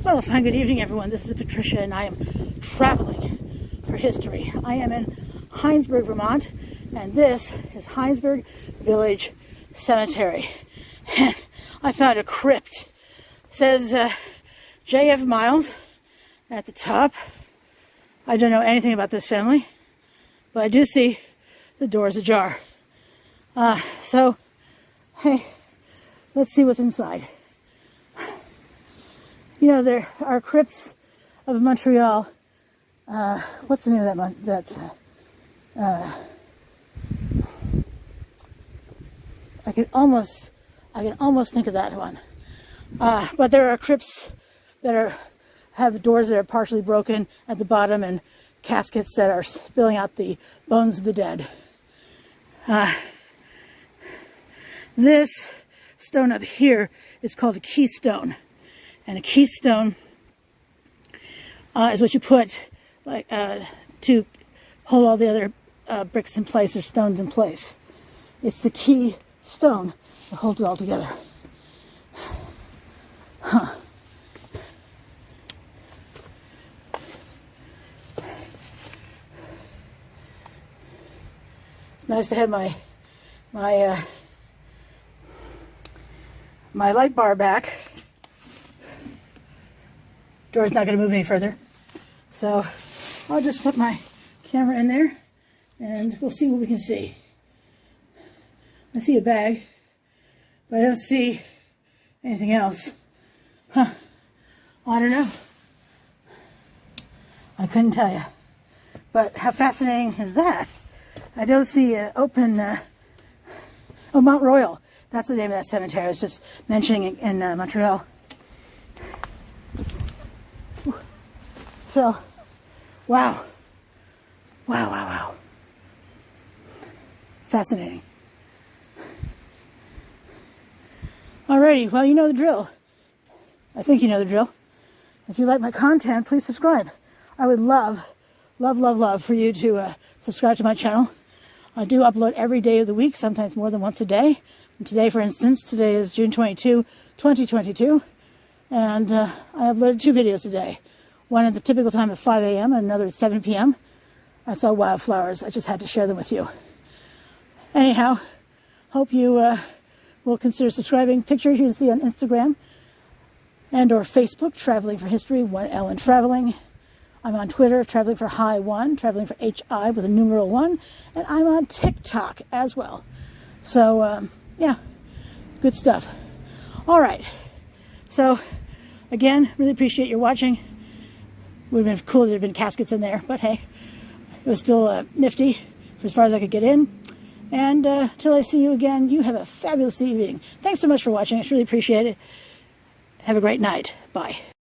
Well, a fine good evening, everyone. This is Patricia, and I am traveling for history. I am in Hinesburg, Vermont, and this is Hinesburg Village Cemetery. And I found a crypt. It says J.F. Miles at the top. I don't know anything about this family, but I do see the doors ajar. So, hey, let's see what's inside. You know, there are crypts of Montreal. What's the name of that one? I can almost think of that one. But there are crypts that have doors that are partially broken at the bottom and caskets that are spilling out the bones of the dead. This stone up here is called a keystone. And a keystone is what you put to hold all the other bricks in place or stones in place. It's the key stone that holds it all together. Huh. It's nice to have my light bar back. Door's not going to move any further, so I'll just put my camera in there and we'll see what we can see. I see a bag, but I don't see anything else. Huh. I don't know. I couldn't tell you. But how fascinating is that? I don't see an open... oh, Mount Royal. That's the name of that cemetery. I was just mentioning it in Montreal. So, wow. Wow, wow, wow. Fascinating. Alrighty, well, you know the drill. I think you know the drill. If you like my content, please subscribe. I would love for you to subscribe to my channel. I do upload every day of the week, sometimes more than once a day. And today, for instance, today is June 22, 2022. And I uploaded 2 videos today. One at the typical time of 5 a.m. and another at 7 p.m. I saw wildflowers. I just had to share them with you. Anyhow, hope you will consider subscribing. Pictures you can see on Instagram and or Facebook, Traveling for History, 1L in Traveling. I'm on Twitter, Traveling for Hi 1, Traveling for HI with a numeral 1. And I'm on TikTok as well. So, yeah, good stuff. All right. So, again, really appreciate your watching. Would have been cool if there had been caskets in there, but hey, it was still nifty for as far as I could get in. And until I see you again, you have a fabulous evening. Thanks so much for watching. I really appreciate it. Have a great night. Bye.